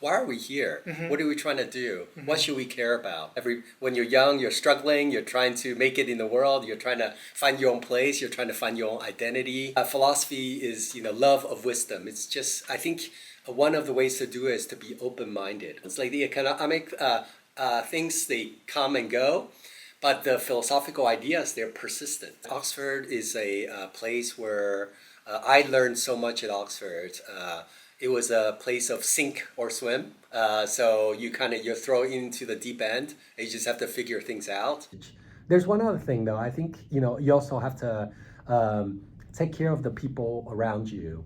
why are we here? What are we trying to do? What should we care about? When you're young, you're struggling, you're trying to make it in the world, you're trying to find your own place, you're trying to find your own identity. Philosophy is, love of wisdom. It's just, I think one of the ways to do it is to be open-minded. It's like the economic things, they come and go. But the philosophical ideas, they're persistent. Oxford is a place where I learned so much at Oxford. It was a place of sink or swim. So you're thrown into the deep end and you just have to figure things out. There's one other thing though. I think, you also have to take care of the people around you,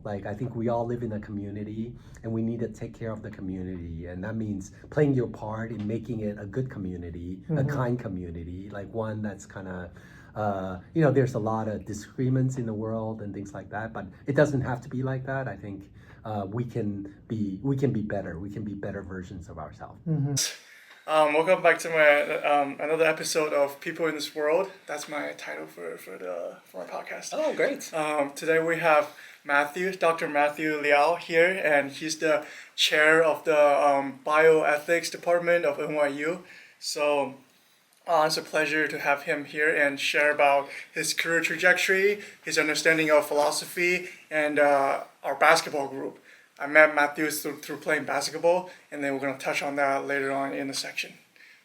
like I think we all live in a community and we need to take care of the community, and that means playing your part in making it a good community, a kind community, like one that's kind of there's a lot of disagreements in the world and things like that, but it doesn't have to be like that. I think we can be better. We can be better versions of ourselves. Welcome back to my another episode of People in This World. That's my title for my podcast. Oh, great! Today we have Dr. Matthew Liao here, and he's the chair of the bioethics department of NYU. So it's a pleasure to have him here and share about his career trajectory, his understanding of philosophy, and our basketball group. I met Matthew through playing basketball, and then we're going to touch on that later on in the section.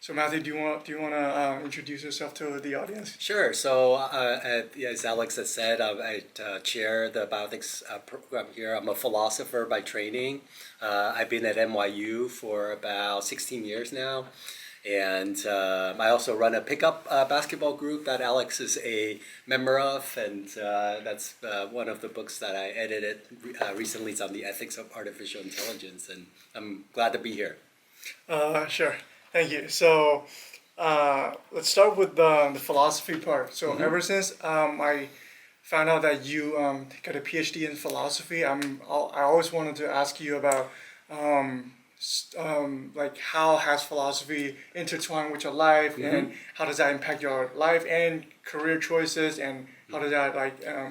So Matthew, do you want to introduce yourself to the audience? Sure. So as Alex has said, I chair the bioethics program here. I'm a philosopher by training. I've been at NYU for about 16 years now. And I also run a pickup basketball group that Alex is a member of, and that's one of the books that I edited recently. It's on the ethics of artificial intelligence, and I'm glad to be here. Sure, thank you. So let's start with the philosophy part. So ever since I found out that you got a PhD in philosophy, I always wanted to ask you about like how has philosophy intertwined with your life, and how does that impact your life and career choices, and how does that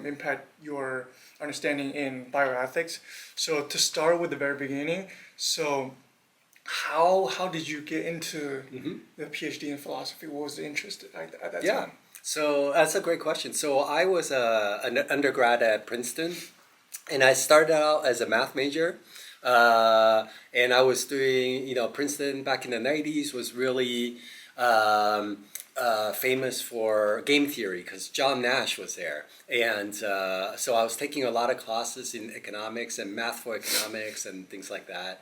impact your understanding in bioethics? So to start with the very beginning, so how did you get into the PhD in philosophy? What was the interest at that time? So that's a great question. So I was an undergrad at Princeton, and I started out as a math major. And I was doing, Princeton back in the 90s was really famous for game theory because John Nash was there. And so I was taking a lot of classes in economics and math for economics and things like that.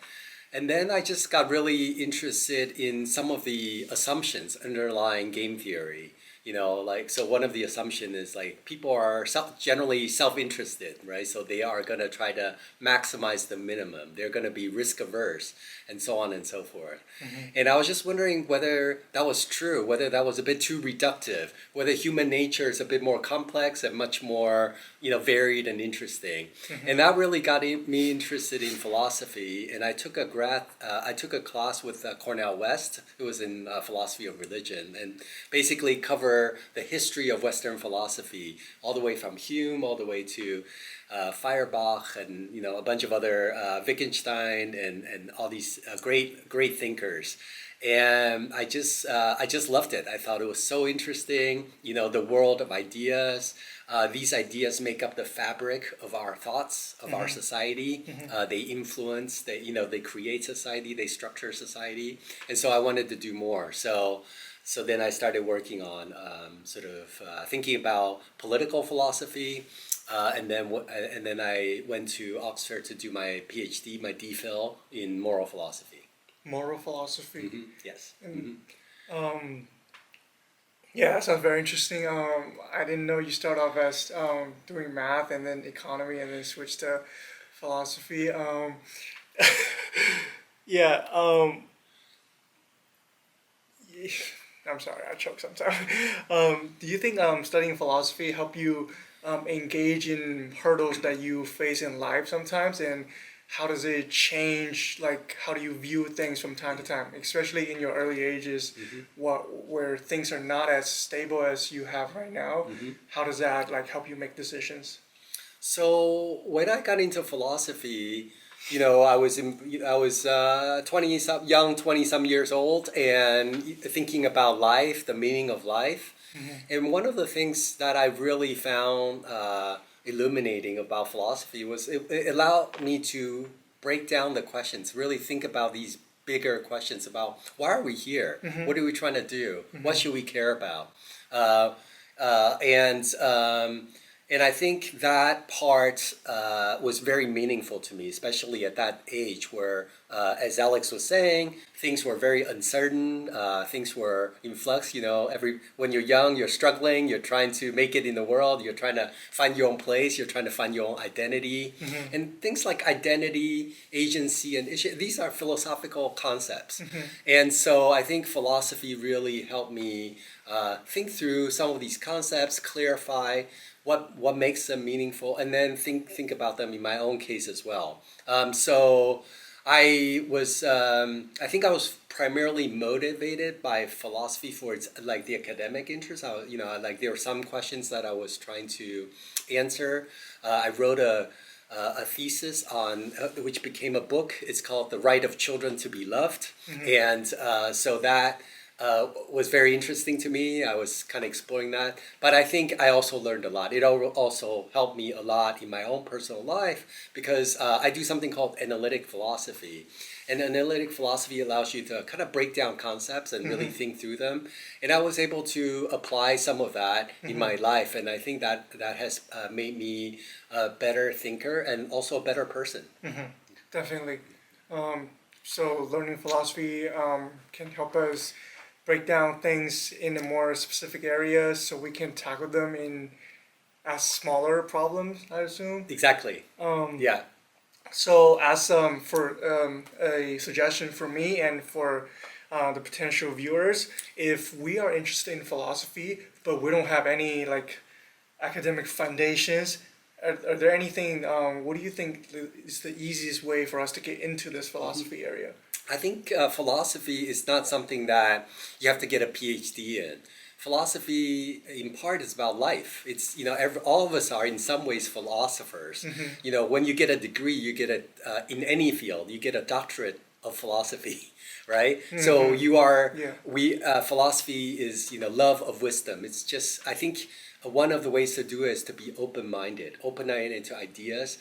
And then I just got really interested in some of the assumptions underlying game theory. So one of the assumptions is people are generally self-interested, right? So they are going to try to maximize the minimum. They're going to be risk averse and so on and so forth. And I was just wondering whether that was true, whether that was a bit too reductive, whether human nature is a bit more complex and much more, varied and interesting. And that really got me interested in philosophy. And I took a class with Cornell West. It was in philosophy of religion, and basically cover the history of Western philosophy, all the way from Hume, all the way to Feuerbach, and a bunch of other Wittgenstein, and all these great thinkers. And I just loved it. I thought it was so interesting. The world of ideas. These ideas make up the fabric of our thoughts, of our society. They influence, they create society, they structure society. And so I wanted to do more. So then I started working on thinking about political philosophy, and then I went to Oxford to do my PhD, my DPhil in moral philosophy. Moral philosophy. Yes. Yeah, that sounds very interesting. I didn't know you start off as doing math and then economy and then switch to philosophy. Yeah. I'm sorry, I choke sometimes. Do you think studying philosophy help you engage in hurdles that you face in life sometimes, and how does it change, how do you view things from time to time, especially in your early ages, where things are not as stable as you have right now? How does that help you make decisions? So when I got into philosophy, I was 20 some years old, and thinking about life, the meaning of life. And one of the things that I really found illuminating about philosophy was it allowed me to break down the questions, really think about these bigger questions about why are we here? What are we trying to do? What should we care about? Uh, uh, and um, and I think that part was very meaningful to me, especially at that age where, as Alex was saying, things were very uncertain. Things were in flux. When you're young, you're struggling. You're trying to make it in the world. You're trying to find your own place. You're trying to find your own identity, and things like identity, agency, and issue. These are philosophical concepts, and so I think philosophy really helped me think through some of these concepts, clarify what makes them meaningful, and then think about them in my own case as well. So I think I was primarily motivated by philosophy for its like the academic interest. Like there were some questions that I was trying to answer. I wrote a thesis on which became a book. It's called "The Right of Children to Be Loved," and so that was very interesting to me. I was kind of exploring that, but I think I also learned a lot. It also helped me a lot in my own personal life because I do something called analytic philosophy. And analytic philosophy allows you to kind of break down concepts and really think through them. And I was able to apply some of that in my life, and I think that has made me a better thinker and also a better person. Definitely. So learning philosophy can help us break down things in a more specific areas so we can tackle them in as smaller problems, I assume. Exactly. Yeah. So as for a suggestion for me and for the potential viewers, if we are interested in philosophy but we don't have any like academic foundations, are there anything? What do you think is the easiest way for us to get into this philosophy area? I think philosophy is not something that you have to get a PhD in. Philosophy, in part, is about life. It's all of us are in some ways philosophers. When you get a degree, you get in any field, you get a doctorate of philosophy, right? So you are philosophy is love of wisdom. It's just I think one of the ways to do it is to be open-minded to ideas.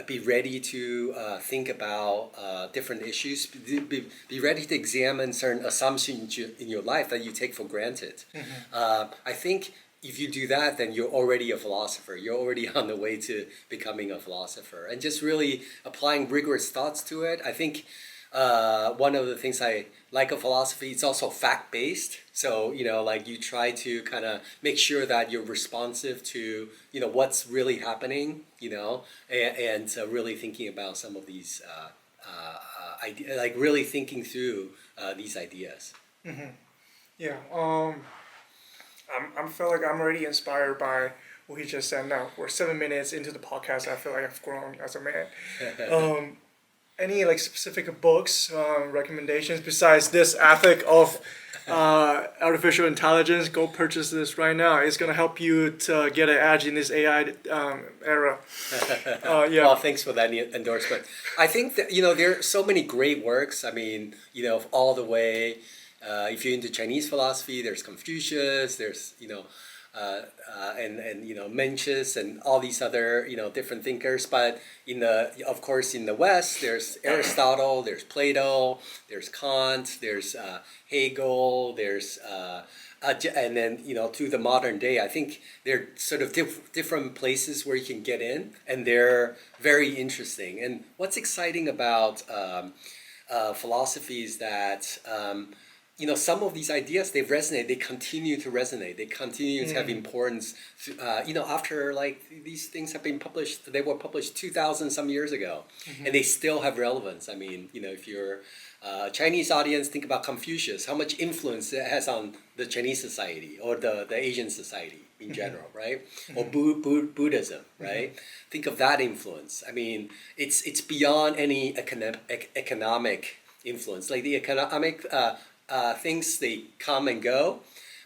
Be ready to think about different issues. Be ready to examine certain assumptions in your life that you take for granted. I think if you do that, then you're already a philosopher. You're already on the way to becoming a philosopher, and just really applying rigorous thoughts to it. I think one of the things I like of philosophy, it's also fact-based. So, like you try to kind of make sure that you're responsive to, what's really happening, and really thinking about some of these ideas, like really thinking through these ideas. Yeah. I feel like I'm already inspired by what he just said. Now we're 7 minutes into the podcast. I feel like I've grown as a man. Any like specific books recommendations besides this ethic of artificial intelligence? Go purchase this right now. It's gonna help you to get an edge in this AI era. Well, thanks for that endorsement. I think that there are so many great works. I mean, all the way. If you're into Chinese philosophy, there's Confucius. There's and Mencius and all these other different thinkers. But of course in the West, there's Aristotle, there's Plato, there's Kant, there's Hegel, there's and then to the modern day, I think they're sort of different places where you can get in, and they're very interesting. And what's exciting about philosophy is that. Some of these ideas, they resonate, they continue to resonate, they continue to have importance, after like these things have been published, they were published 2,000 some years ago, and they still have relevance. I mean, if you're a Chinese audience, think about Confucius, how much influence it has on the Chinese society or the Asian society in general, right? Or Buddhism, right? Think of that influence. I mean, it's beyond any economic influence. Like the economic things, they come and go,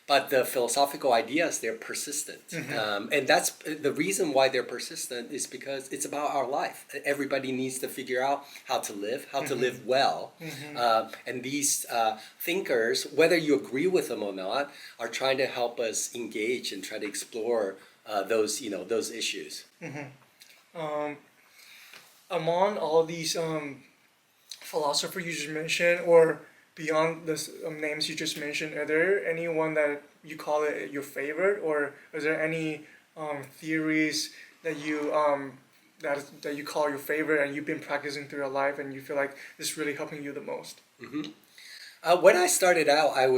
but the philosophical ideas, they're persistent. And that's the reason why they're persistent is because it's about our life. Everybody needs to figure out how to live, well. And these thinkers, whether you agree with them or not, are trying to help us engage and try to explore those issues. Um, Among all these philosophers you just mentioned, or beyond the names you just mentioned, are there anyone that you call it your favorite, or is there any theories that that you call your favorite and you've been practicing through your life and you feel like this is really helping you the most? When I started out, I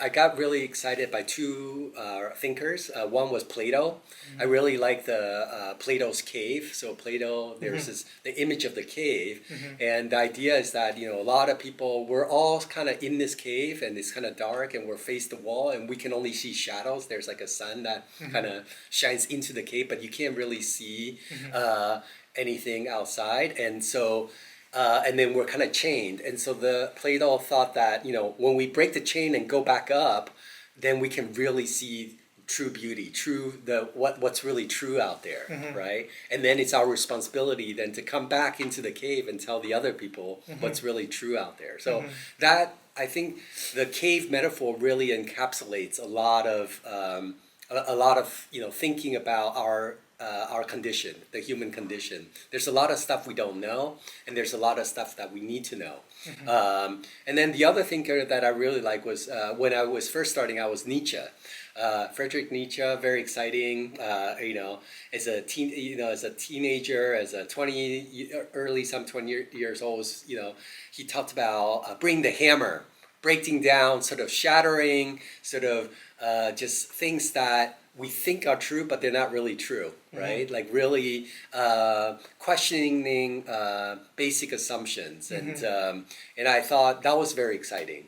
got really excited by two thinkers. One was Plato. I really liked the Plato's cave. So Plato, there's the image of the cave, and the idea is that a lot of people, we're all kind of in this cave, and it's kind of dark, and we're faced the wall, and we can only see shadows. There's like a sun that kind of shines into the cave, but you can't really see anything outside, and so. And then we're kind of chained. And so the Plato thought that, when we break the chain and go back up, then we can really see true beauty, what's really true out there, right? And then it's our responsibility then to come back into the cave and tell the other people what's really true out there. So that, I think the cave metaphor really encapsulates a lot of thinking about our condition, the human condition. There's a lot of stuff we don't know, and there's a lot of stuff that we need to know. And then the other thinker that I really like was when I was first starting out was Nietzsche. Friedrich Nietzsche, very exciting. As a teenager, as a 20 years old, he talked about bring the hammer, breaking down, sort of shattering, sort of just things that we think are true, but they're not really true, right? Like really questioning basic assumptions, and I thought that was very exciting.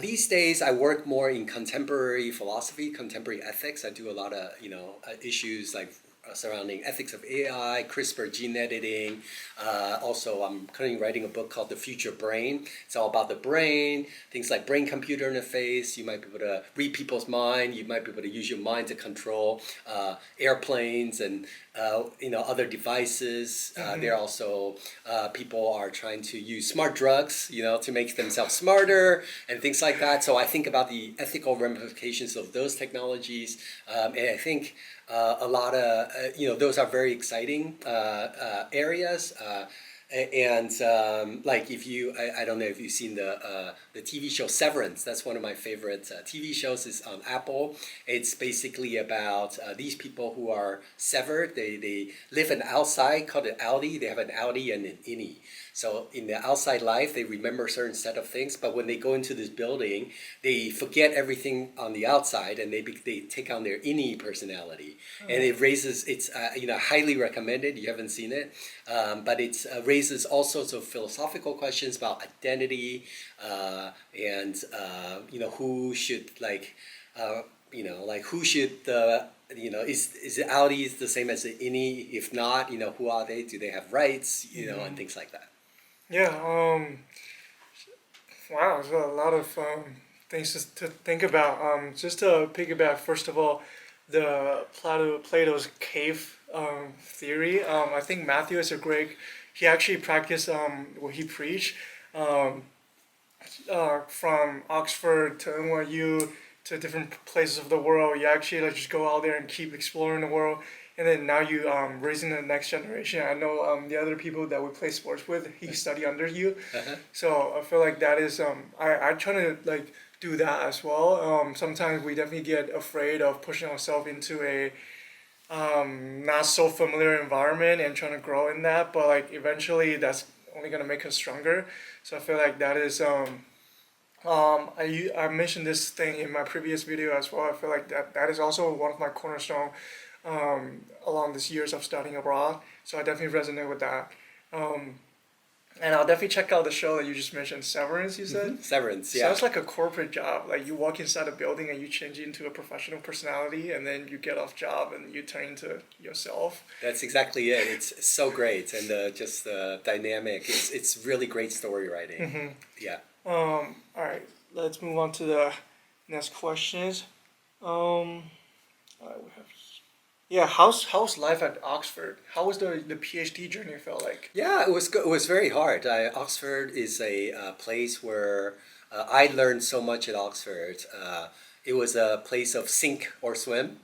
These days, I work more in contemporary philosophy, contemporary ethics. I do a lot of issues like surrounding ethics of AI, CRISPR gene editing. Also, I'm currently writing a book called The Future Brain. It's all about the brain, things like brain-computer interface. You might be able to read people's mind. You might be able to use your mind to control airplanes and other devices. There are also people are trying to use smart drugs, to make themselves smarter and things like that. So I think about the ethical ramifications of those technologies, and I think a lot of those are very exciting areas. And like if I don't know if you've seen the TV show Severance. That's one of my favorite TV shows. Is on Apple. It's basically about these people who are severed. They live an outside called an outie. They have an outie and an innie. So in the outside life, they remember a certain set of things, but when they go into this building, they forget everything on the outside, and they take on their innie personality. And it raises, it's highly recommended. You haven't seen it, but it raises all sorts of philosophical questions about identity, and who should who should is the outie the same as the innie? If not, who are they? Do they have rights? And things like that. Yeah. Wow. There's a lot of things to think about. Just to piggyback, first of all, the Plato's cave theory. I think Matthew is a great. He actually practiced what he preached. From Oxford to NYU to different places of the world, you actually just go out there and keep exploring the world. And then now you raising the next generation. I know the other people that we play sports with, he study under you. So I feel like that is I try to do that as well. Sometimes we definitely get afraid of pushing ourselves into a not so familiar environment and trying to grow in that. But eventually that's only gonna make us stronger. So I feel like that is I mentioned this thing in my previous video as well. I feel like that is also one of my cornerstone along these years of studying abroad. So I definitely resonate with that. And I'll definitely check out the show that you just mentioned, Severance, you said? Severance, yeah. Sounds like a corporate job. Like you walk inside a building and you change into a professional personality, and then you get off job and you turn into yourself. That's exactly it. It's so great. And just the dynamic, it's really great story writing. Yeah. All right, let's move on to the Next questions. We have, yeah, how's life at Oxford? How was the PhD journey felt like? Yeah, it was good. It was very hard. Oxford is a place where I learned so much at Oxford. It was a place of sink or swim.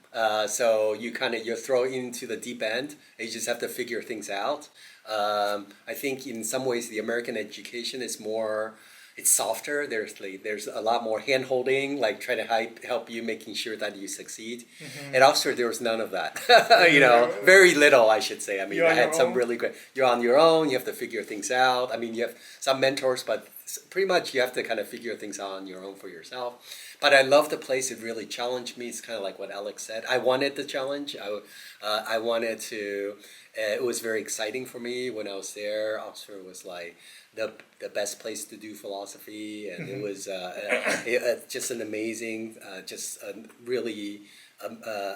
So you're thrown into the deep end, and you just have to figure things out. I think in some ways the American education is more. It's softer. There's a lot more hand holding, like trying to help you, making sure that you succeed. At Oxford, there was none of that. Very little, I should say. I mean, You're I on your had some own? really great. You're on your own. You have to figure things out. I mean, you have some mentors, but pretty much you have to kind of figure things out on your own for yourself. But I love the place. It really challenged me. It's kind of like what Alex said. I wanted the challenge. I wanted to. It was very exciting for me when I was there. Oxford was like the best place to do philosophy, and it was just an amazing, really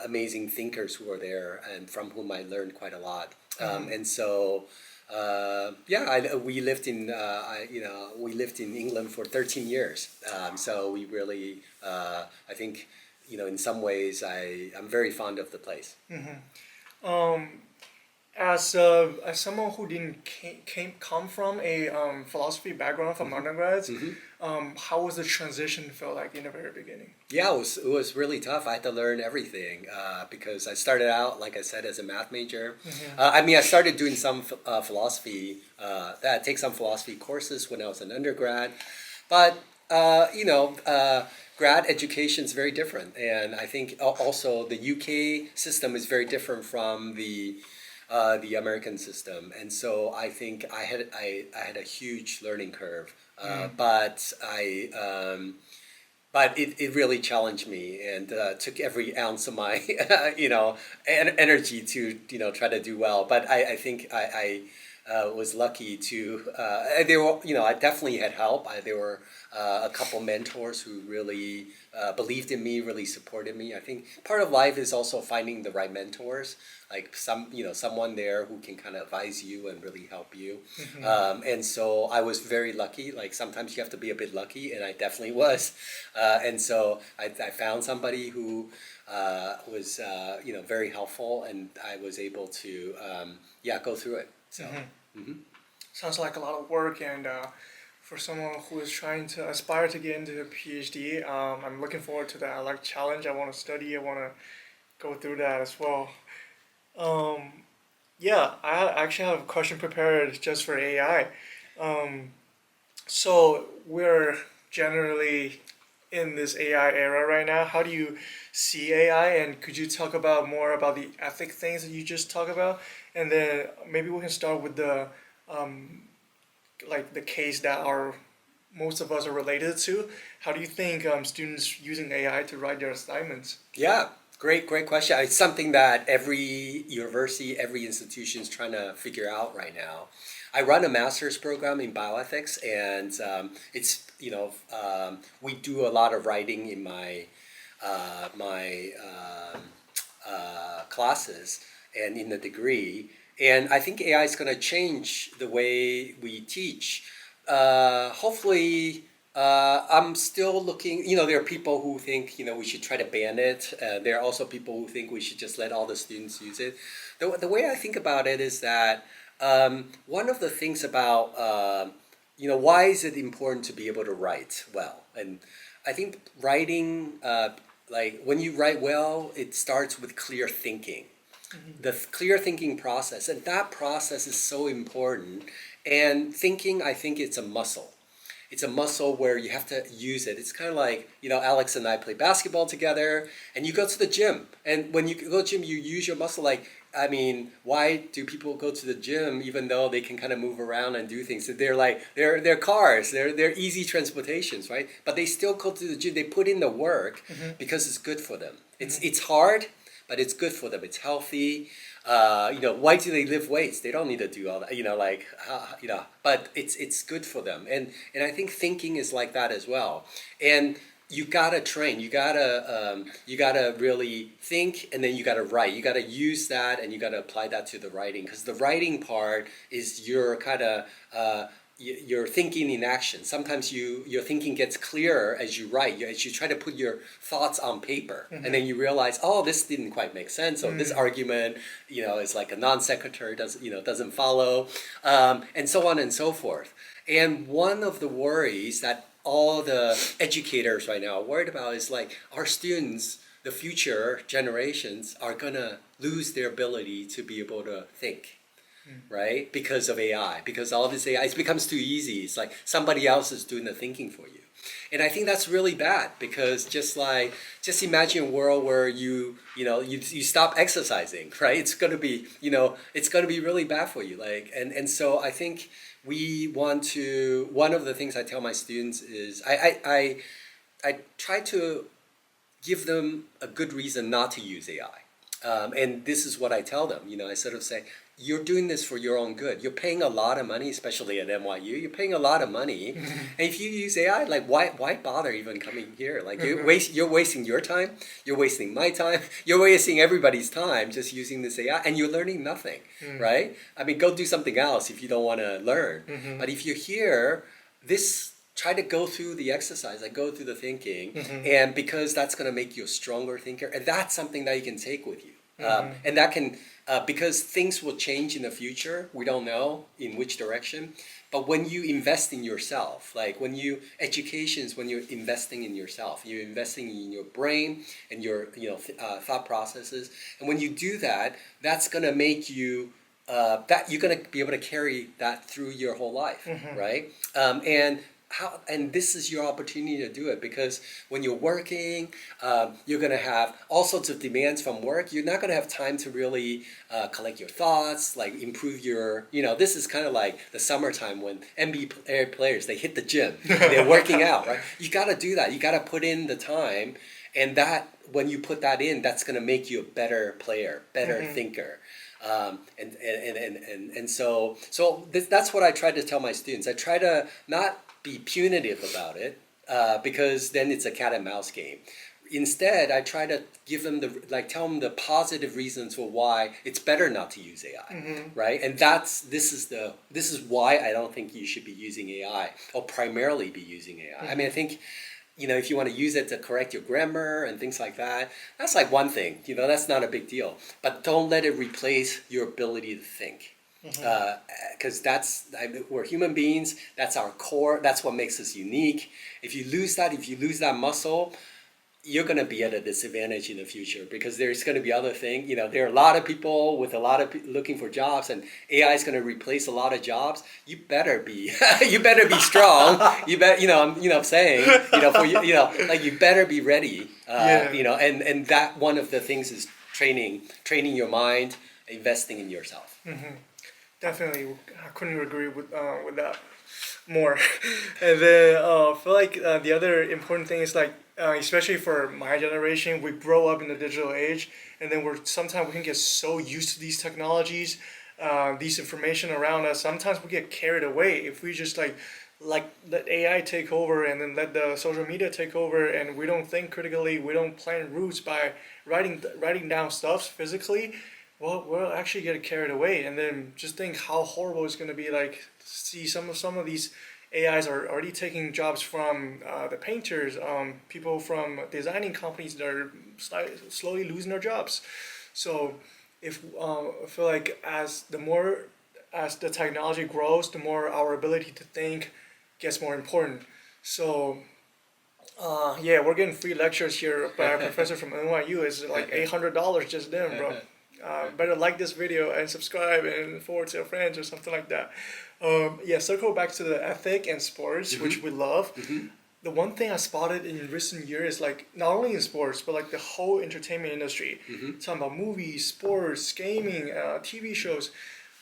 amazing thinkers who were there, and from whom I learned quite a lot. And so. We lived in we lived in England for 13 years. So we really I think in some ways I'm very fond of the place. Um, as someone who didn't come from a philosophy background from undergrads, how was the transition felt like in the very beginning? Yeah, it was really tough. I had to learn everything because I started out, like I said, as a math major. I mean, I started doing some philosophy. Take some philosophy courses when I was an undergrad, but grad education is very different, and I think also the UK system is very different from the American system, and so I think I had a huge learning curve, but it really challenged me and took every ounce of my energy to try to do well. But I think I was lucky to there were I definitely had help. There were a couple mentors who really believed in me, really supported me. I think part of life is also finding the right mentors, like someone there who can kind of advise you and really help you. And so I was very lucky. Like sometimes you have to be a bit lucky, and I definitely was. And so I found somebody who was very helpful, and I was able to go through it. So. Sounds like a lot of work, and for someone who is trying to aspire to get into a PhD, I'm looking forward to that. I like challenge. I want to study. I want to go through that as well. Yeah, I actually have a question prepared just for AI. Um, so we're generally in this AI era right now. How do you see AI, and could you talk about more about the ethic things that you just talked about, and then maybe we can start with the um, like the case that our most of us are related to. How do you think students using AI to write their assignments? Yeah, great question. It's something that every university, every institution is trying to figure out right now. I run a master's program in bioethics, and we do a lot of writing in my classes and in the degree. And I think AI is going to change the way we teach. Hopefully, I'm still looking. There are people who think we should try to ban it. There are also people who think we should just let all the students use it. The way I think about it is that one of the things about why is it important to be able to write well? And I think writing, like when you write well, it starts with clear thinking. The clear thinking process, and that process is so important. And thinking, I think it's a muscle. It's a muscle where you have to use it. It's kind of like, Alex and I play basketball together, and you go to the gym. And when you go to the gym, you use your muscle. Like, I mean, why do people go to the gym even though they can kind of move around and do things? They're cars, they're easy transportations, right? But they still go to the gym. They put in the work because it's good for them. It's hard, but it's good for them. It's healthy. Why do they lift weights? They don't need to do all that. But it's good for them. And I think thinking is like that as well. And you gotta train. You gotta really think, and then you gotta write. You gotta use that, and you gotta apply that to the writing, because the writing part is your kind of your thinking in action. Sometimes your thinking gets clearer as you write, as you try to put your thoughts on paper, and then you realize, oh, this didn't quite make sense, or this argument, is like a non sequitur, doesn't follow, and so on and so forth. And one of the worries that all the educators right now are worried about is like our students, the future generations, are gonna lose their ability to be able to think. Right? Because of AI, because all this AI, it becomes too easy. It's like somebody else is doing the thinking for you. And I think that's really bad because just imagine a world where you stop exercising, right? It's gonna be, it's gonna be really bad for you. And so I think one of the things I tell my students is I try to give them a good reason not to use AI. And this is what I tell them. I sort of say, you're doing this for your own good. You're paying a lot of money, especially at NYU. You're paying a lot of money, and if you use AI, like why bother even coming here? Like you're wasting your time. You're wasting my time. You're wasting everybody's time just using this AI, and you're learning nothing, right? I mean, go do something else if you don't want to learn. But if you're here, try to go through the exercise, like go through the thinking, and because that's going to make you a stronger thinker, and that's something that you can take with you. And that can, because things will change in the future, we don't know in which direction. But when you invest in yourself, like education is when you're investing in yourself, you're investing in your brain and your thought processes. And when you do that, that's gonna make you that you're gonna be able to carry that through your whole life, right? And this is your opportunity to do it because when you're working, you're going to have all sorts of demands from work. You're not going to have time to really collect your thoughts, like improve your, this is kind of like the summertime when NBA players, they hit the gym, they're working out, right? You got to do that. You got to put in the time, and that when you put that in, that's going to make you a better player, better thinker. So that's what I try to tell my students. I try to not be punitive about it because then it's a cat and mouse game. Instead, I try to give them tell them the positive reasons for why it's better not to use AI, right? And this is why I don't think you should be using AI or primarily be using AI. I mean, I think if you want to use it to correct your grammar and things like that, that's like one thing. That's not a big deal. But don't let it replace your ability to think. Because we're human beings. That's our core. That's what makes us unique. If you lose that muscle, you're going to be at a disadvantage in the future because there's going to be other things. There are a lot of people with a lot of looking for jobs, and AI is going to replace a lot of jobs. You better be, strong. You bet. I'm saying, you better be ready. And that one of the things is training your mind, investing in yourself. Definitely, I couldn't agree with that more. And then I feel like the other important thing is especially for my generation, we grow up in the digital age, and then sometimes we can get so used to these technologies, these information around us. Sometimes we get carried away if we just let AI take over and then let the social media take over, and we don't think critically, we don't plan routes by writing down stuff physically. Well, we'll actually get carried away, and then just think how horrible it's going to be. See some of these AIs are already taking jobs from the painters, people from designing companies that are slowly losing their jobs. So, I feel like as the technology grows, the more our ability to think gets more important. So. We're getting free lectures here by a professor from NYU. It's like $800 just then, bro. Better like this video and subscribe and forward to your friends or something like that. Circle back to the ethic and sports, which we love. The one thing I spotted in recent years, not only in sports, but the whole entertainment industry, talking about movies, sports, gaming, TV shows.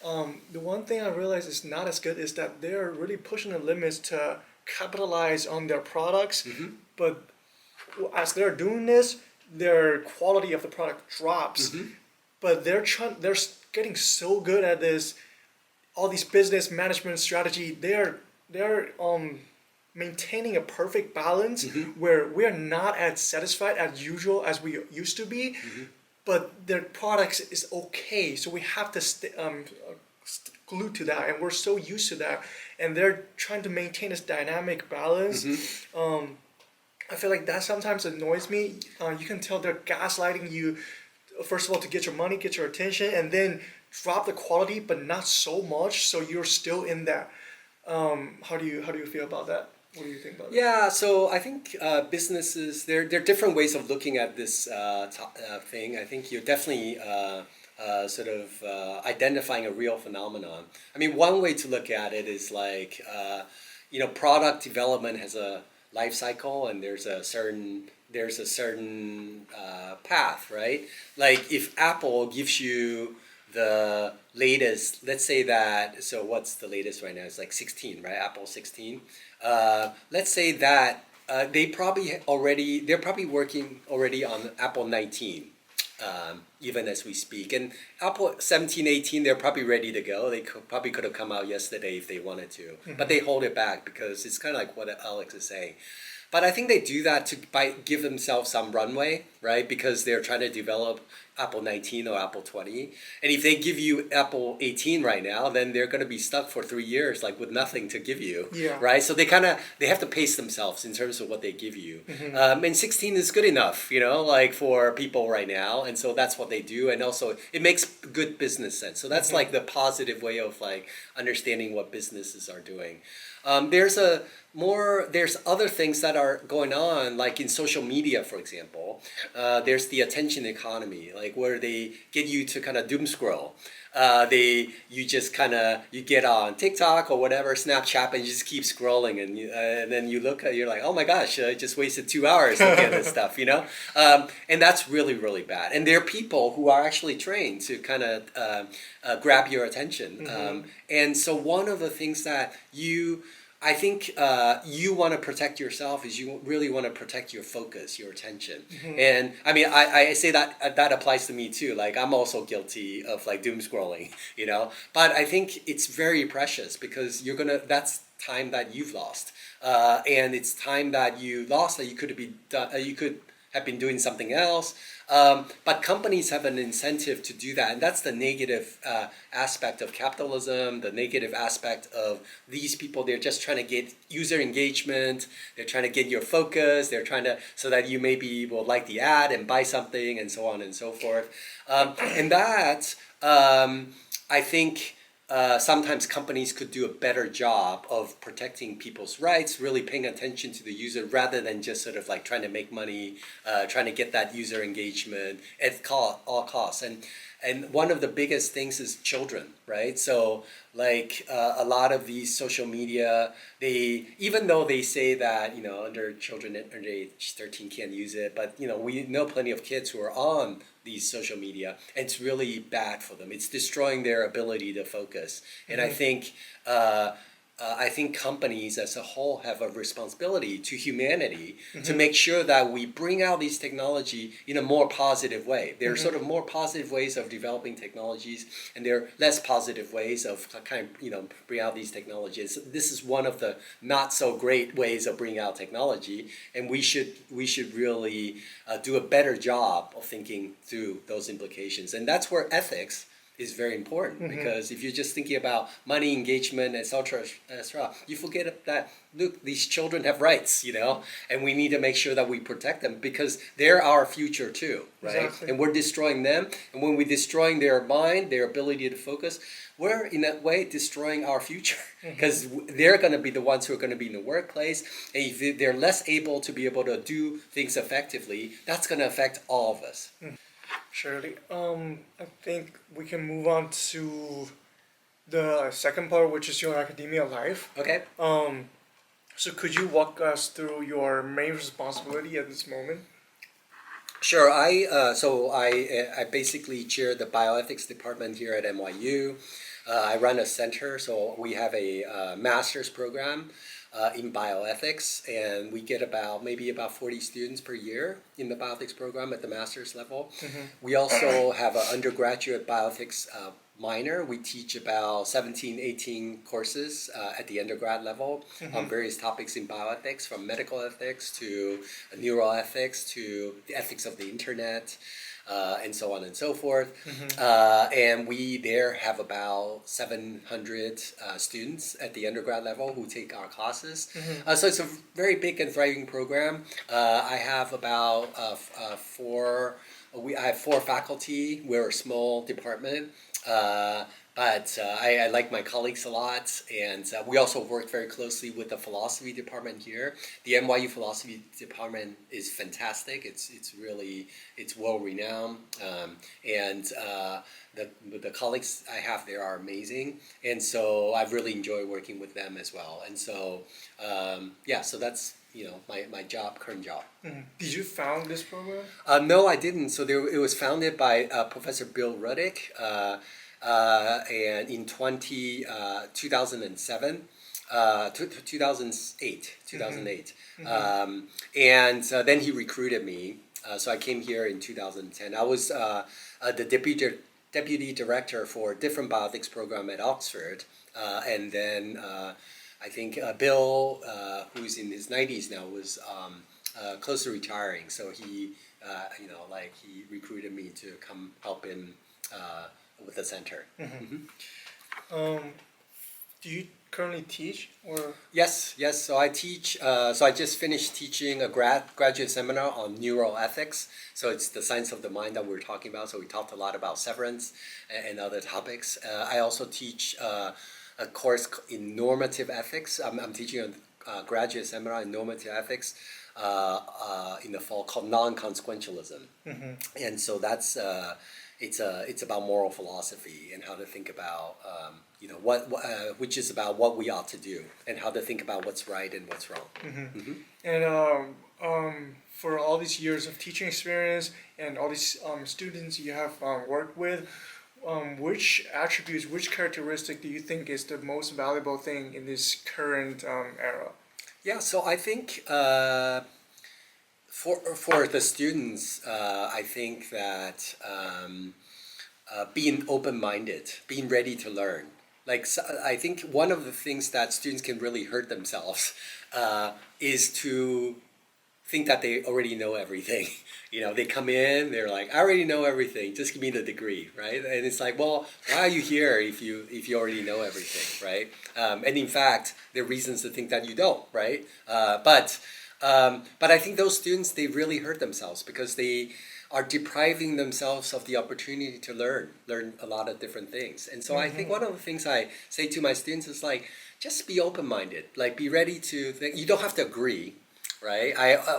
The one thing I realized is not as good is that they're really pushing the limits to capitalize on their products, but as they're doing this, their quality of the product drops. But they're getting so good at this, all these business management strategy. They're maintaining a perfect balance where we are not as satisfied as usual as we used to be, but their products is okay. So we have to glued to that, and we're so used to that. and they're trying to maintain this dynamic balance. I feel like that sometimes annoys me. You can tell they're gaslighting you, first of all, to get your money, get your attention, and then drop the quality, but not so much, so you're still in that. How do you feel about that? What do you think about that? Yeah, so I think businesses, there are different ways of looking at this thing. I think you're definitely sort of identifying a real phenomenon. I mean, one way to look at it is like, product development has a life cycle, and there's a certain path, right? Like if Apple gives you the latest, let's say that, so what's the latest right now? It's like 16, right? Apple 16. Let's say that they're probably working already on Apple 19, even as we speak. And Apple 17, 18, they're probably ready to go. They probably could have come out yesterday if they wanted to, but they hold it back because it's kind of like what Alex is saying. But I think they do that to give themselves some runway, right? Because they're trying to develop Apple 19 or Apple 20. And if they give you Apple 18 right now, then they're going to be stuck for 3 years, like with nothing to give you, Yeah. right? So they have to pace themselves in terms of what they give you. And 16 is good enough, like for people right now. And so that's what they do. And also it makes good business sense. So that's like the positive way of like understanding what businesses are doing. There's other things that are going on, like in social media, for example. There's the attention economy, like where they get you to kind of doom scroll. You get on TikTok or whatever, Snapchat, and you just keep scrolling, and then you're like, oh my gosh, I just wasted 2 hours looking at this stuff, and that's really, really bad. And there are people who are actually trained to kind of grab your attention. And so one of the things that I think you want to protect yourself is you really want to protect your focus, your attention. And I mean, I say that applies to me too. Like I'm also guilty of like doom scrolling, But I think it's very precious because that's time that you've lost, and it's time that you lost that you could have been doing something else. But companies have an incentive to do that. And that's the negative aspect of capitalism, the negative aspect of these people. They're just trying to get user engagement. They're trying to get your focus. They're trying to, so that you maybe will like the ad and buy something and so on and so forth. And that, I think, sometimes companies could do a better job of protecting people's rights, really paying attention to the user rather than just sort of like trying to make money, trying to get that user engagement at all costs. And one of the biggest things is children, right? So like a lot of these social media, even though they say that, under children under age 13 can't use it, but we know plenty of kids who are on these social media, and it's really bad for them. It's destroying their ability to focus. And I think companies as a whole have a responsibility to humanity to make sure that we bring out these technology in a more positive way. There are sort of more positive ways of developing technologies, and there are less positive ways of bring out these technologies. This is one of the not so great ways of bringing out technology, and we should really do a better job of thinking through those implications. And that's where ethics is very important, because if you're just thinking about money, engagement, etc., you forget that, look, these children have rights, and we need to make sure that we protect them because they're our future too, right? Exactly. And we're destroying them, and when we're destroying their mind, their ability to focus, we're in that way destroying our future because they're going to be the ones who are going to be in the workplace, and if they're less able to be able to do things effectively, that's going to affect all of us. Surely. I think we can move on to the second part, which is your academia life. Okay. So could you walk us through your main responsibility at this moment? Sure. I basically chair the bioethics department here at NYU. I run a center, so we have a master's program in bioethics, and we get maybe about 40 students per year in the bioethics program at the master's level. We also have an undergraduate bioethics minor. We teach about 17, 18 courses at the undergrad level on various topics in bioethics, from medical ethics to neuroethics to the ethics of the internet. and so on and so forth. And we there have about 700 students at the undergrad level who take our classes. So it's a very big and thriving program. I have about I have 4 faculty. We're a small department. But I like my colleagues a lot, and we also work very closely with the philosophy department here. The NYU philosophy department is fantastic. It's well renowned, and the colleagues I have there are amazing, and so I've really enjoyed working with them as well. And so so that's my current job. Did you found this program? No, I didn't. So it was founded by Professor Bill Ruddick. And in 2007, 2008. And then he recruited me. So I came here in 2010. I was the deputy director for a different bioethics program at Oxford. And then I think Bill, who's in his 90s now, was close to retiring. So he, he recruited me to come help him with the center. Do you currently teach or? Yes. So I teach. So I just finished teaching a graduate seminar on neuroethics. So it's the science of the mind that we're talking about. So we talked a lot about severance and other topics. I also teach a course in normative ethics. I'm teaching a graduate seminar in normative ethics in the fall called non-consequentialism. And so that's. It's about moral philosophy and how to think about which is about what we ought to do and how to think about what's right and what's wrong. And for all these years of teaching experience and all these students you have worked with, which attributes, which characteristic do you think is the most valuable thing in this current era? Yeah, so I think for the students, I think that being open-minded, being ready to learn. I think one of the things that students can really hurt themselves is to think that they already know everything. They come in, they're like, I already know everything, just give me the degree, right? And it's like, well, why are you here if you already know everything, right? And in fact, there are reasons to think that you don't, right? But I think those students, they really hurt themselves because they are depriving themselves of the opportunity to learn a lot of different things. And so I think one of the things I say to my students is just be open-minded, be ready to think. You don't have to agree, right?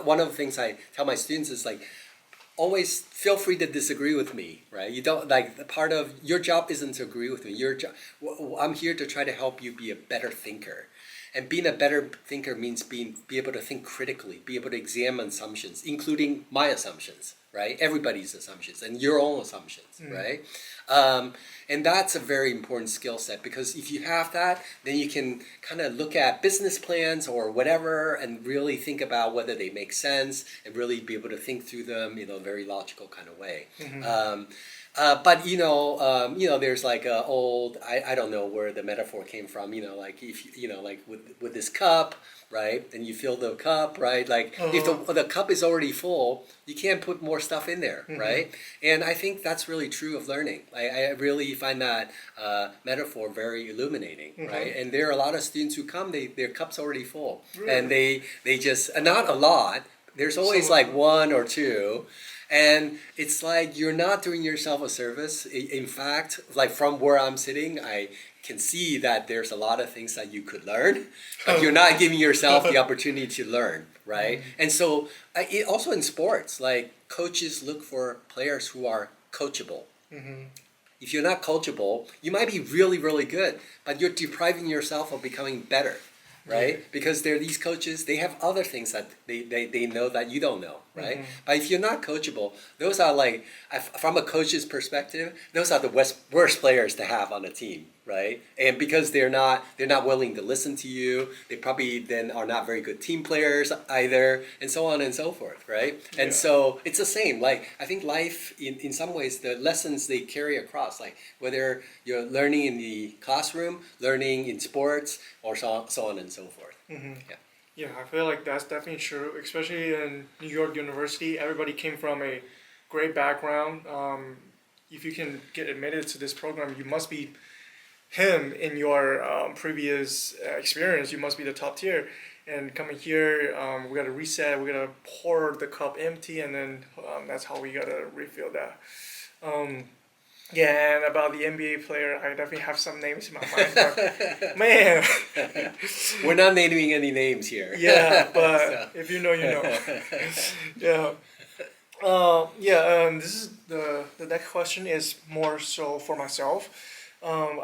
One of the things I tell my students is always feel free to disagree with me, right? You don't part of your job isn't to agree with me. I'm here to try to help you be a better thinker. And being a better thinker means be able to think critically, be able to examine assumptions, including my assumptions, right? Everybody's assumptions and your own assumptions, right? And that's a very important skill set because if you have that, then you can kind of look at business plans or whatever and really think about whether they make sense and really be able to think through them in a very logical kind of way. But there's old, I don't know where the metaphor came from, if with this cup, right? And you fill the cup, right? If the cup is already full, you can't put more stuff in there, right? And I think that's really true of learning. I really find that metaphor very illuminating, right? And there are a lot of students who come, their cup's already full. Really? And they just, not a lot, there's always one or two. And it's you're not doing yourself a service. In fact, from where I'm sitting, I can see that there's a lot of things that you could learn, but you're not giving yourself the opportunity to learn, right? And so also in sports, coaches look for players who are coachable. If you're not coachable, you might be really, really good, but you're depriving yourself of becoming better. Right? Because there are these coaches, they have other things that they know that you don't know, right? But if you're not coachable, those are from a coach's perspective, those are the worst players to have on a team, right? And because they're not willing to listen to you, they probably then are not very good team players either, and so on and so forth, right? And so it's the same. I think life, in some ways, the lessons they carry across, whether you're learning in the classroom, learning in sports, or so on and so forth. Yeah, I feel like that's definitely true, especially in New York University. Everybody came from a great background. If you can get admitted to this program, you must be him in your previous experience. You must be the top tier. And coming here, we gotta reset. We gotta pour the cup empty, and then that's how we gotta refill that. Yeah, and about the NBA player, I definitely have some names in my mind. But man, We're not naming any names here. yeah, but So. if you know, you know. Yeah. This is the next question is more so for myself.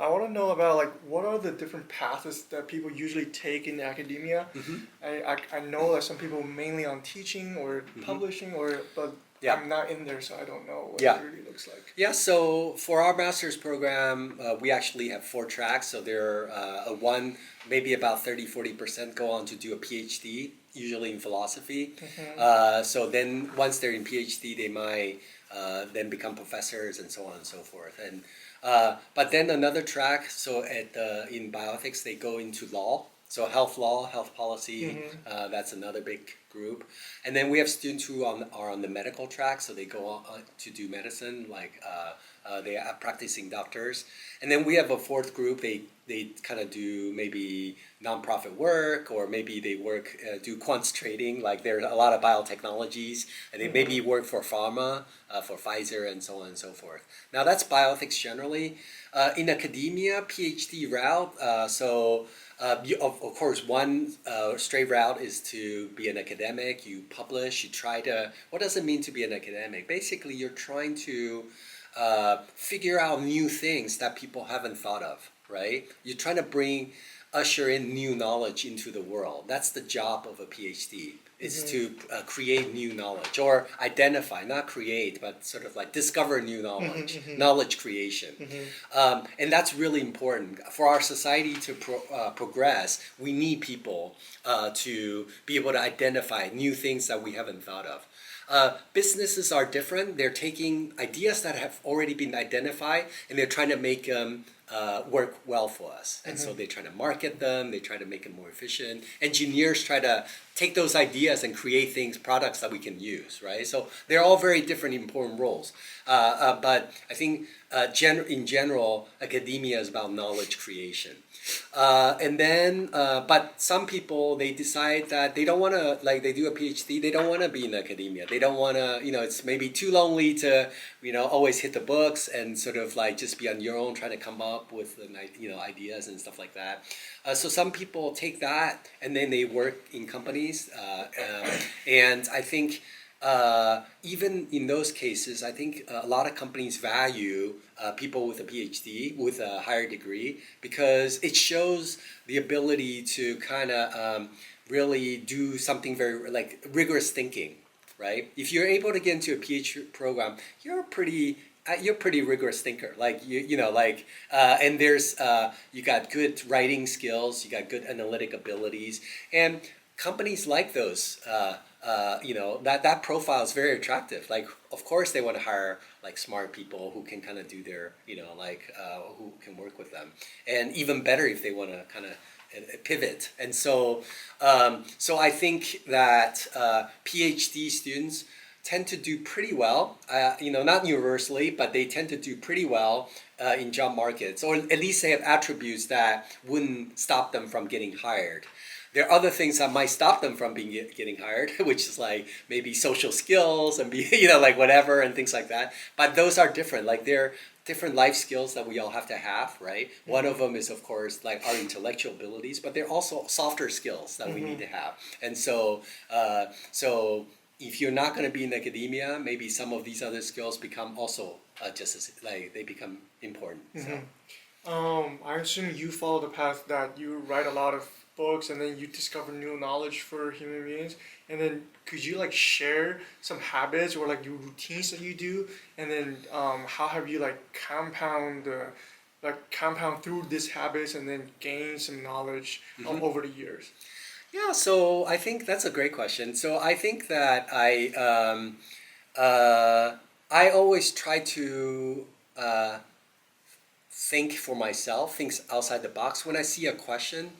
I want to know about like what are the different paths that people usually take in academia. I know that some people mainly on teaching or publishing but Yeah. I'm not in there, so I don't know what Yeah. it really looks like. Yeah, so for our master's program, we actually have 4 tracks. So there are one, maybe about 30-40% go on to do a PhD, usually in philosophy. So then once they're in PhD, they might then become professors and so on and so forth. And but then another track, so in bioethics, they go into law. So health law, health policy, that's another big group. And then we have students who are on the medical track, so they go on to do medicine, like they are practicing doctors. And then we have a 4th group, they kind of do maybe nonprofit work, or maybe they do quants trading, like there's a lot of biotechnologies, and they maybe work for pharma, for Pfizer and so on and so forth. Now that's bioethics generally. In academia, PhD route, of course, one straight route is to be an academic. You publish, you try to. What does it mean to be an academic? Basically, you're trying to figure out new things that people haven't thought of, right? You're trying to usher in new knowledge into the world. That's the job of a PhD, is to create new knowledge, or identify, not create, but sort of like discover new knowledge, knowledge creation. And that's really important. For our society to progress, we need people to be able to identify new things that we haven't thought of. Businesses are different. They're taking ideas that have already been identified, and they're trying to make them work well for us. And so they try to market them, they try to make them more efficient. Engineers try to take those ideas and create products that we can use, right? So they're all very different, important roles. But I think in general, academia is about knowledge creation. But some people, they decide that they don't want to, like they do a PhD, they don't want to be in academia. They don't want to, it's maybe too lonely to, always hit the books and sort of like just be on your own trying to come up with, ideas and stuff like that. So some people take that and then they work in companies. And I think even in those cases, I think a lot of companies value people with a PhD, with a higher degree, because it shows the ability to kind of really do something very like rigorous thinking, right? If you're able to get into a PhD program, you're a pretty rigorous thinker. Like and there's you got good writing skills, you got good analytic abilities, and companies like those. That profile is very attractive. Like, of course, they want to hire like smart people who can kind of do their, who can work with them, and even better if they want to kind of pivot. And so I think that PhD students tend to do pretty well. Not universally, but they tend to do pretty well in job markets, or at least they have attributes that wouldn't stop them from getting hired. There are other things that might stop them from getting hired, which is like maybe social skills and whatever and things like that. But those are different. Like they're different life skills that we all have to have, right? One of them is, of course, like our intellectual abilities, but they're also softer skills that we need to have. And so if you're not going to be in academia, maybe some of these other skills become also just as they become important. So. I assume you follow the path that you write a lot of books and then you discover new knowledge for human beings. And then could you like share some habits or like your routines that you do? And then how have you like compound through these habits and then gain some knowledge over the years? Yeah, so I think that's a great question. So I think that I always try to think for myself, think outside the box. When I see a question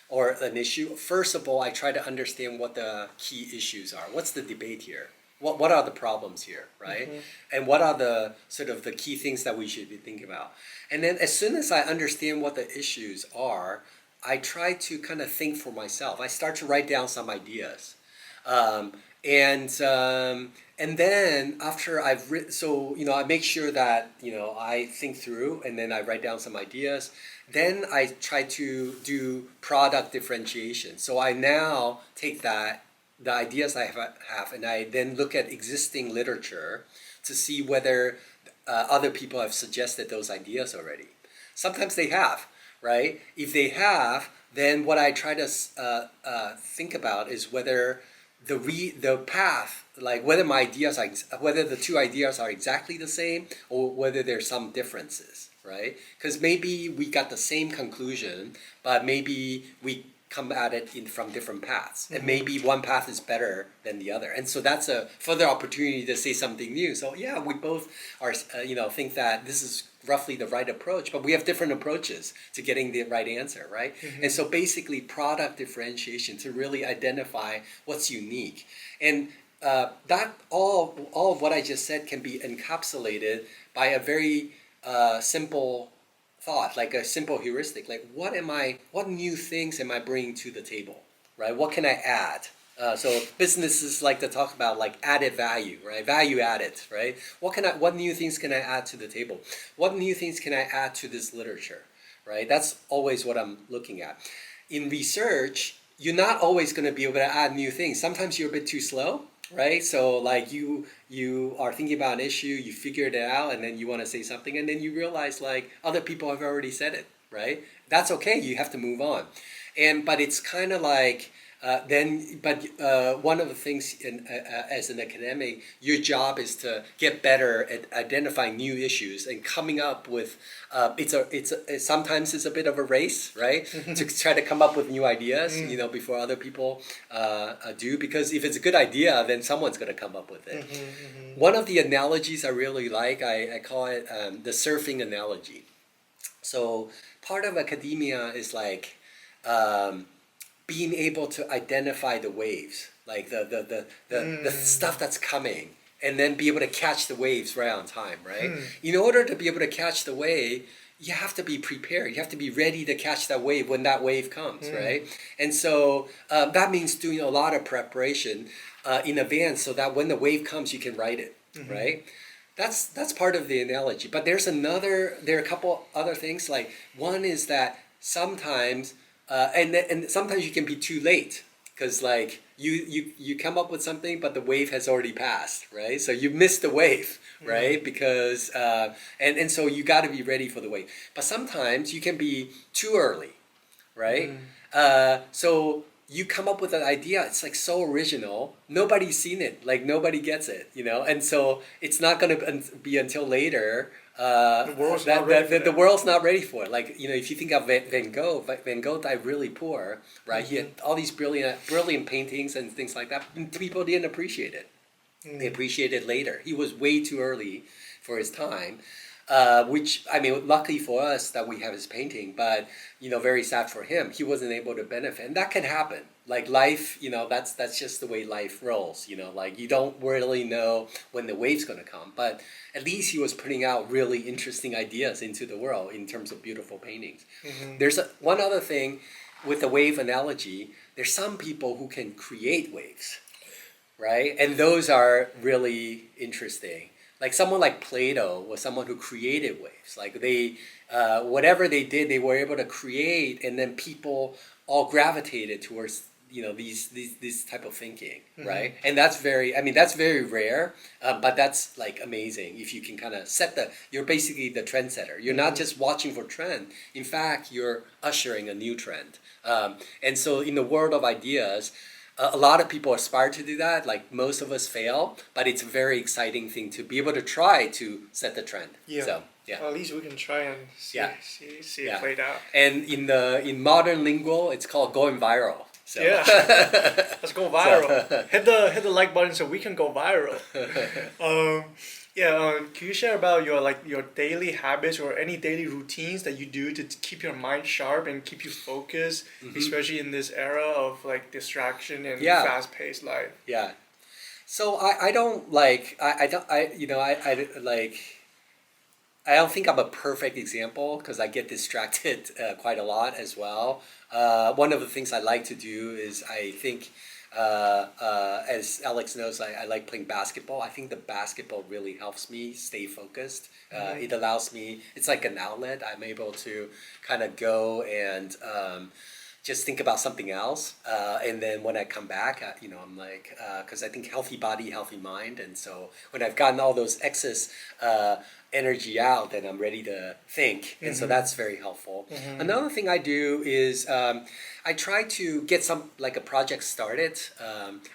or an issue, first of all, I try to understand what the key issues are. What's the debate here, what are the problems here, right? And what are the sort of the key things that we should be thinking about? And then as soon as I understand what the issues are, I try to kind of think for myself. I start to write down some ideas. Um, and then after I've written, so I make sure that I think through, and then I write down some ideas. Then I try to do product differentiation. So I now take the ideas I have, and I then look at existing literature to see whether other people have suggested those ideas already. Sometimes they have, right? If they have, then what I try to think about is whether the path, like whether whether the two ideas are exactly the same or whether there's some differences, right? Because maybe we got the same conclusion, but maybe we come at it from different paths, and maybe one path is better than the other, and so that's a further opportunity to say something new. So yeah, we both are think that this is roughly the right approach, but we have different approaches to getting the right answer, right? And so basically product differentiation to really identify what's unique, and that all of what I just said can be encapsulated by a very simple thought, like a simple heuristic, like what new things am I bringing to the table, right? What can I add? So businesses like to talk about like added value, right? Value added, right? What new things can I add to the table? What new things can I add to this literature, right? That's always what I'm looking at. In research, you're not always going to be able to add new things. Sometimes you're a bit too slow, right? So like you are thinking about an issue, you figured it out, and then you want to say something, and then you realize like other people have already said it, right? That's okay. You have to move on, but it's kind of like one of the things as an academic, your job is to get better at identifying new issues and coming up with. Sometimes it's a bit of a race, right? To try to come up with new ideas, before other people do. Because if it's a good idea, then someone's going to come up with it. One of the analogies I really like, I call it the surfing analogy. So part of academia is like. Being able to identify the waves, like the stuff that's coming, and then be able to catch the waves right on time, right? In order to be able to catch the wave, you have to be prepared. You have to be ready to catch that wave when that wave comes, right? And so that means doing a lot of preparation in advance so that when the wave comes, you can ride it, right? That's part of the analogy. But there are a couple other things. Like one is that sometimes. And sometimes you can be too late because like you come up with something but the wave has already passed, right? So you missed the wave, right? Because and so you got to be ready for the wave. But sometimes you can be too early, right? So you come up with an idea, it's like so original, nobody's seen it, like nobody gets it, and so it's not going to be until later. The world's not ready for the world's not ready for it. Like if you think of Van Gogh died really poor, right? He had all these brilliant paintings and things like that. And people didn't appreciate it. They appreciated it later. He was way too early for his time. Which lucky for us that we have his painting, but very sad for him. He wasn't able to benefit, and that can happen. Like life, that's just the way life rolls. Like you don't really know when the wave's going to come, but at least he was putting out really interesting ideas into the world in terms of beautiful paintings. There's one other thing with the wave analogy. There's some people who can create waves, right? And those are really interesting. Like someone like Plato was someone who created waves. Like they, whatever they did, they were able to create, and then people all gravitated towards these type of thinking, right? And that's very rare, but that's like amazing if you can kind of you're basically the trendsetter. You're not just watching for trend. In fact, you're ushering a new trend. And so in the world of ideas. A lot of people aspire to do that. Like most of us fail, but it's a very exciting thing to be able to try to set the trend. Yeah. So yeah. Well, at least we can try and see it played out. And in modern lingo, it's called going viral. So. Yeah. Let's go viral. Hit the like button so we can go viral. Can you share about your daily habits or any daily routines that you do to keep your mind sharp and keep you focused, especially in this era of like distraction and fast-paced life? Yeah. So I don't like I don't I you know I like I don't think I'm a perfect example because I get distracted quite a lot as well. One of the things I like to do is I think, as Alex knows, I like playing basketball. I think the basketball really helps me stay focused. It allows me, it's like an outlet. I'm able to kind of go and just think about something else. And then when I come back, I'm like, because I think healthy body, healthy mind. And so when I've gotten all those excess energy out, then I'm ready to think. And so that's very helpful. Another thing I do is I try to get like a project started.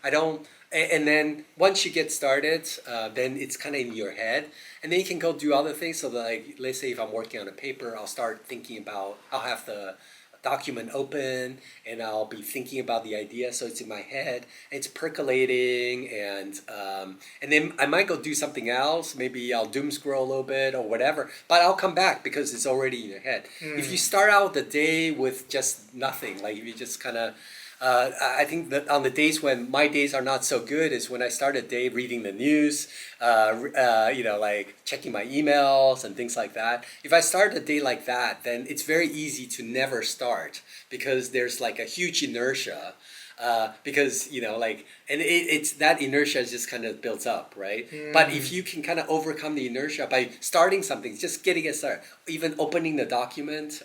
I don't. And then once you get started, then it's kind of in your head, and then you can go do other things. So like, let's say if I'm working on a paper, I'll start thinking about. I'll have the document open, and I'll be thinking about the idea. So it's in my head, it's percolating, and then I might go do something else. Maybe I'll doom scroll a little bit or whatever. But I'll come back because it's already in your head. If you start out the day with just nothing, like if you just kind of I think that on the days when my days are not so good is when I start a day reading the news, like checking my emails and things like that. If I start a day like that, then it's very easy to never start because there's like a huge inertia. Because it's that inertia just kind of builds up, right? But if you can kind of overcome the inertia by starting something, just getting it started, even opening the document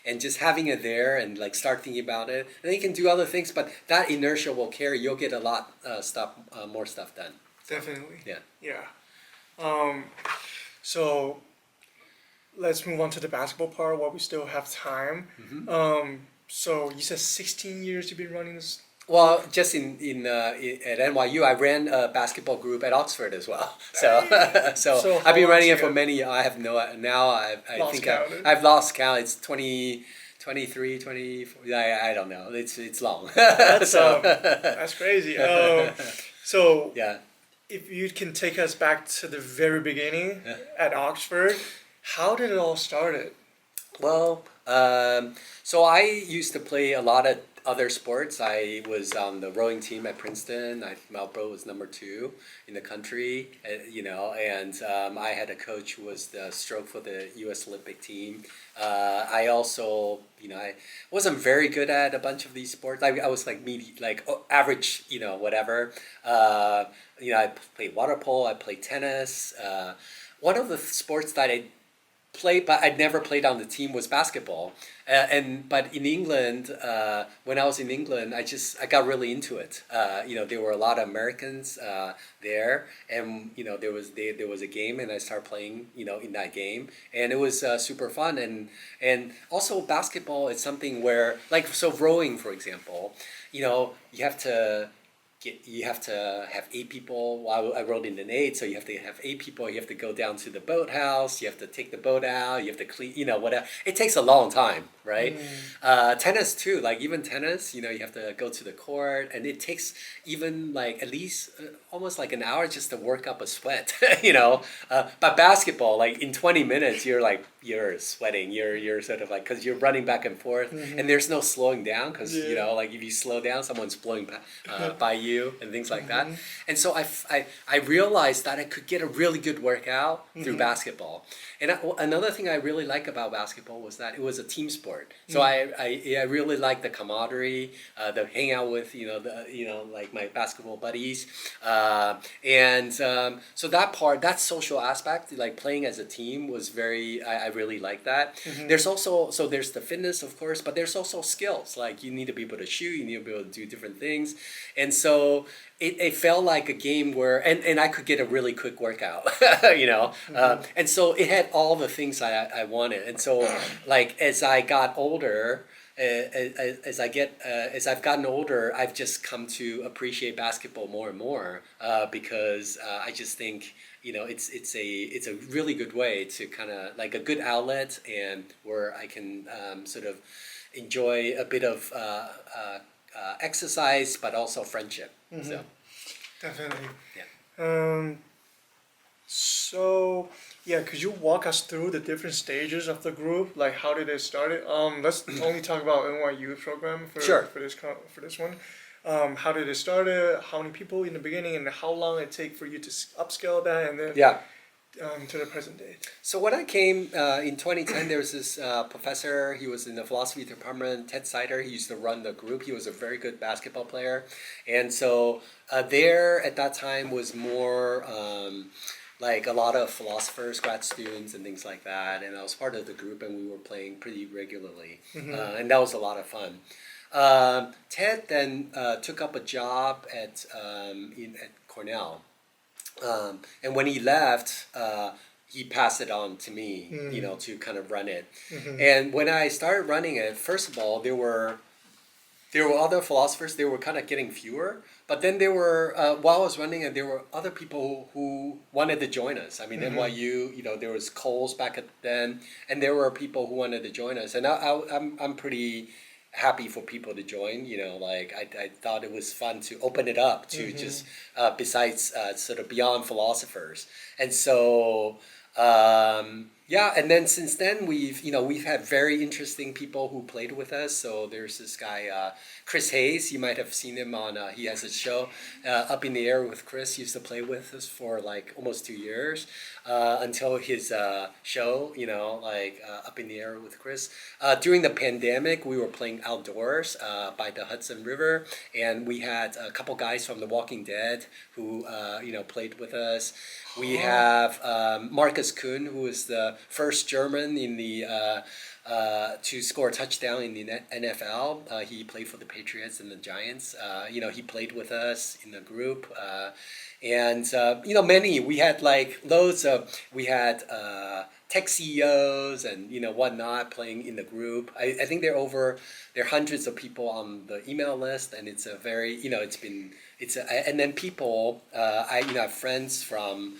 and just having it there and like start thinking about it, and then you can do other things. But that inertia will carry. You'll get a lot more stuff done. Definitely. Yeah. Yeah. So let's move on to the basketball part while we still have time. So you said 16 years you've been running this. Well, just at NYU, I ran a basketball group at Oxford as well. So So I've been how running long it for ago? many. I have no now. I Lost think count. I've lost count. It's 20, 23, 24. I don't know. It's long. That's So that's crazy. So yeah. if you can take us back to the very beginning at Oxford, how did it all started? Well, so I used to play a lot of other sports. I was on the rowing team at Princeton. Marlboro was number 2 in the country, and I had a coach who was the stroke for the U.S. Olympic team. I also, I wasn't very good at a bunch of these sports. I was like average, whatever. I played water polo. I played tennis. One of the sports that I played, but I'd never played on the team was basketball. But in England, when I was in England, I got really into it. There were a lot of Americans there, and there was a game, and I started playing in that game, and it was super fun. And also basketball is something where rowing, for example, you have to. You have to have 8 people. Well, I rowed in an 8, so you have to have 8 people. You have to go down to the boathouse. You have to take the boat out. You have to clean, whatever. It takes a long time, right? Tennis too, even tennis, you have to go to the court, and it takes even at least almost like an hour just to work up a sweat, But basketball, in 20 minutes, you're sweating. You're sort of because you're running back and forth, and there's no slowing down because if you slow down, someone's blowing by you and things like that. And so I realized that I could get a really good workout through basketball. And another thing I really like about basketball was that it was a team sport. So I really liked the camaraderie, the hang out with my basketball buddies, so that social aspect, playing as a team, was I really like that. There's also there's the fitness, of course, but there's also skills. You need to be able to shoot, you need to be able to do different things, and so it felt like a game where and I could get a really quick workout, and so it had all the things I wanted. And so as I got older, as I've gotten older, I've just come to appreciate basketball more and more because I just think it's a really good way to kind of a good outlet, and where I can sort of enjoy a bit of exercise, but also friendship. So Definitely. yeah. So yeah, could you walk us through the different stages of the group? How did it start? Let's only talk about NYU program Sure. For this one. how did it start? How many people in the beginning, and how long it take for you to upscale that, and then Yeah. To the present day? So when I came in 2010, there was this professor. He was in the philosophy department, Ted Sider. He used to run the group. He was a very good basketball player. And so there at that time was more like a lot of philosophers, grad students, and things like that. And I was part of the group, and we were playing pretty regularly. And that was a lot of fun. Ted then took up a job at Cornell. And when he left, he passed it on to me, to kind of run it. And when I started running it, first of all, there were other philosophers. They were kind of getting fewer, but then there were while I was running it, there were other people who wanted to join us. I mean, NYU, there was Coles back then, and there were people who wanted to join us, and I'm pretty happy for people to join. I thought it was fun to open it up to just besides sort of beyond philosophers. And so and then since then we've had very interesting people who played with us. So there's this guy Chris Hayes. You might have seen him on he has a show Up in the Air with Chris. He used to play with us for like almost 2 years until his show, Up in the Air with Chris. During the pandemic, we were playing outdoors by the Hudson River, and we had a couple guys from The Walking Dead who played with us. We have Marcus Kuhn, who is the first German in the to score a touchdown in the NFL. He played for the Patriots and the Giants. He played with us in the group. And many, we had like loads of, we had tech CEOs and whatnot playing in the group. I think there are hundreds of people on the email list, and it's a very and then people I have friends from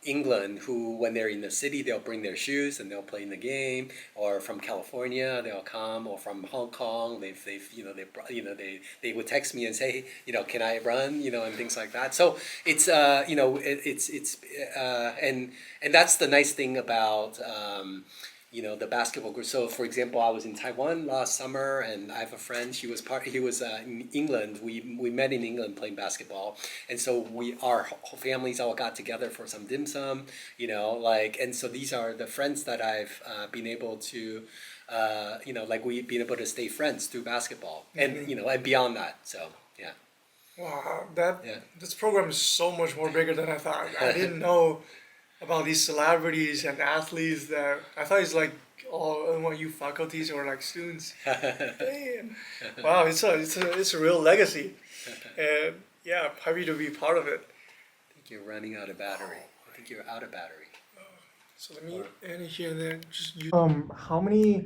England who, when they're in the city, they'll bring their shoes and they'll play in the game, or from California they'll come, or from Hong Kong they would text me and say, can I run, and things like that. So it's and that's the nice thing about the basketball group. So, for example, I was in Taiwan last summer, and I have a friend. He was in England. We met in England playing basketball, and so our whole families all got together for some dim sum. And so these are the friends that I've been able to, we've been able to stay friends through basketball, and and beyond that. So yeah. Wow, this program is so much more bigger than I thought. I didn't know about these celebrities and athletes that I thought it's like all NYU faculties or like students. Damn. Wow, it's a real legacy, and yeah, happy to be part of it. I think you're running out of battery. I think you're out of battery. So let me end it here and then just use. How many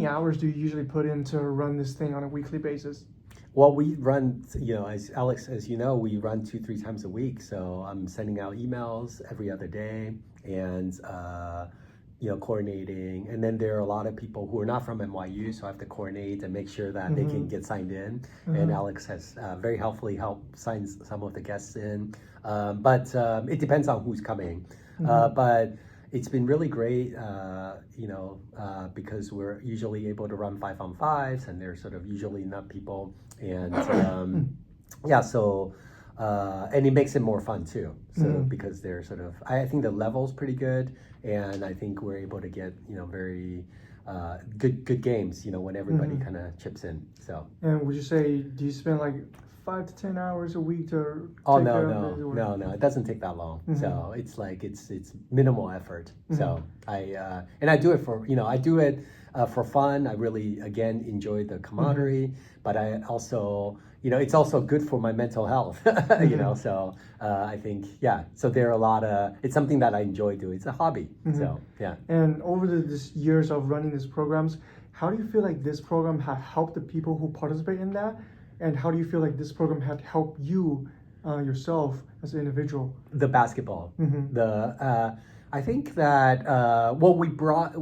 hours do you usually put in to run this thing on a weekly basis? Well, we run, as Alex, as you know, we run 2-3 times a week. So I'm sending out emails every other day, and coordinating. And then there are a lot of people who are not from NYU, so I have to coordinate and make sure that they can get signed in. And Alex has very helpfully helped sign some of the guests in. But it depends on who's coming. But it's been really great, because we're usually able to run 5-on-5s, and there's sort of usually enough people, and and it makes it more fun too. So because they're sort of, I think the level's pretty good, and I think we're able to get very good games, when everybody kind of chips in. So. And would you say, do you spend like 5 to 10 hours a week to? No, it doesn't take that long. So it's like it's minimal effort. So I do it for for fun. I really again enjoy the camaraderie, but I also it's also good for my mental health. So I think so there are a lot of, it's something that I enjoy doing. It's a hobby. So yeah. And over this years of running these programs, how do you feel like this program has helped the people who participate in that? And how do you feel like this program had helped you yourself as an individual? The basketball. I think that we've brought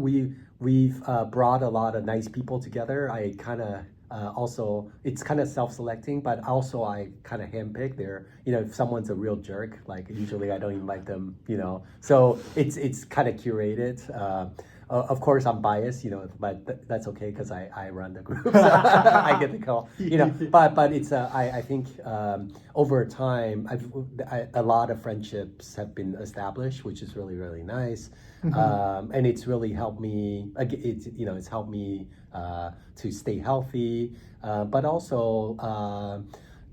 a lot of nice people together. I kind of also, it's kind of self-selecting, but also I kind of handpick. If someone's a real jerk, like usually I don't invite them. So it's kind of curated. of course I'm biased, but that's okay because I run the group, so I get the call, But it's I think over time a lot of friendships have been established, which is really really nice, and it's really helped me. It's helped me to stay healthy, but also.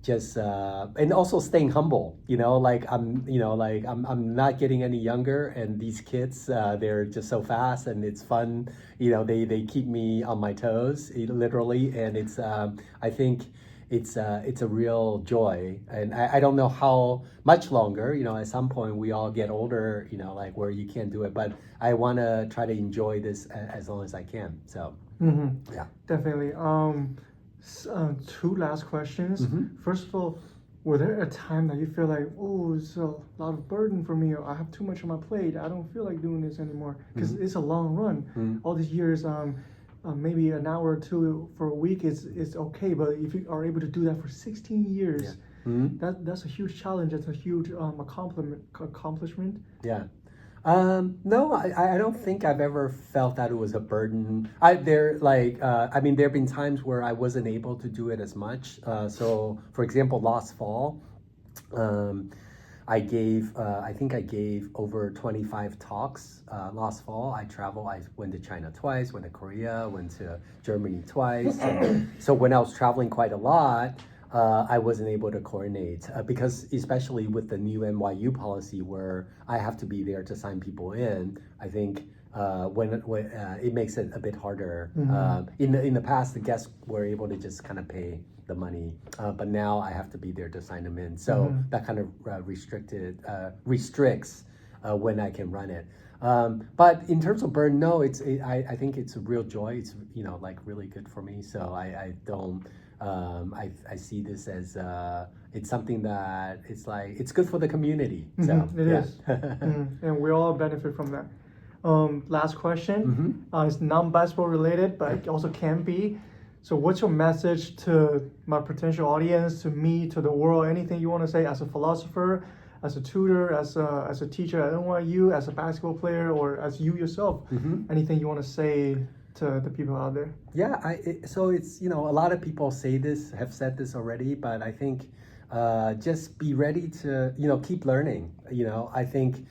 Just and also staying humble, like I'm not getting any younger, and these kids they're just so fast, and it's fun, they keep me on my toes, literally, and it's I think it's a real joy, and I don't know how much longer, at some point we all get older, like where you can't do it, but I want to try to enjoy this as long as I can, so yeah. Definitely. Two last questions. First of all, were there a time that you feel like, oh, it's a lot of burden for me, or I have too much on my plate, I don't feel like doing this anymore? Because it's a long run. All these years, maybe an hour or two for a week is okay, but if you are able to do that for 16 years, that's a huge challenge. That's a huge accomplishment. Yeah. No, I don't think I've ever felt that it was a burden. There have been times where I wasn't able to do it as much. So, for example, last fall, I think I gave over 25 talks last fall. I went to China twice, went to Korea, went to Germany twice. So when I was traveling quite a lot, I wasn't able to coordinate because especially with the new NYU policy where I have to be there to sign people in, I think when it makes it a bit harder. In the past, the guests were able to just kind of pay the money, but now I have to be there to sign them in. So that kind of restricts when I can run it. But in terms of burn, no, I think it's a real joy. It's like really good for me. So I don't. I see this as it's something that it's good for the community. So It is. And we all benefit from that. Last question. It's non-basketball related, but it also can be. So what's your message to my potential audience, to me, to the world? Anything you want to say as a philosopher, as a tutor, as a teacher at NYU, as a basketball player, or as you yourself? Anything you want to say to the people out there? Yeah, so it's, a lot of people have said this already, but I think just be ready to, keep learning. I think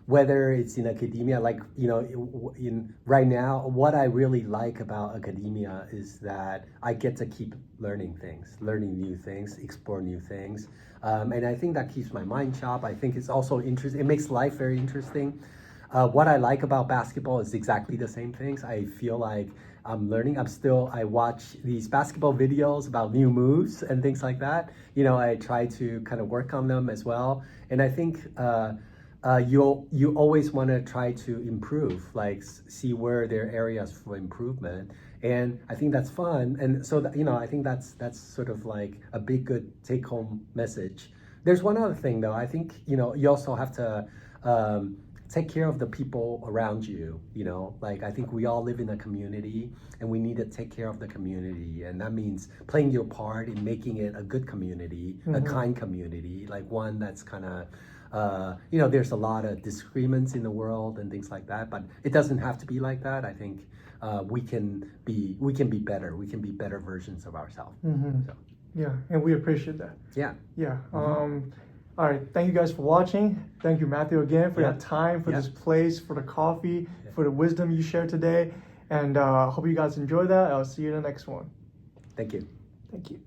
whether it's in academia, like, in right now, what I really like about academia is that I get to keep learning new things, explore new things. And I think that keeps my mind sharp. I think it's also interesting. It makes life very interesting. What I like about basketball is exactly the same things. I feel like I'm learning. I watch these basketball videos about new moves and things like that. I try to kind of work on them as well. And I think you always want to try to improve, like see where there are areas for improvement. And I think that's fun. And so that, I think that's sort of like a big good take home message. There's one other thing though. I think, you also have to take care of the people around you, like I think we all live in a community and we need to take care of the community. And that means playing your part in making it a good community, a kind community, like one that's kind of, there's a lot of disagreements in the world and things like that, but it doesn't have to be like that. I think we can be better. We can be better versions of ourselves. So. Yeah, and we appreciate that. Yeah. Yeah. All right, thank you guys for watching. Thank you, Matthew, again for your time, for this place, for the coffee, for the wisdom you shared today. And hope you guys enjoy that. I'll see you in the next one. Thank you. Thank you.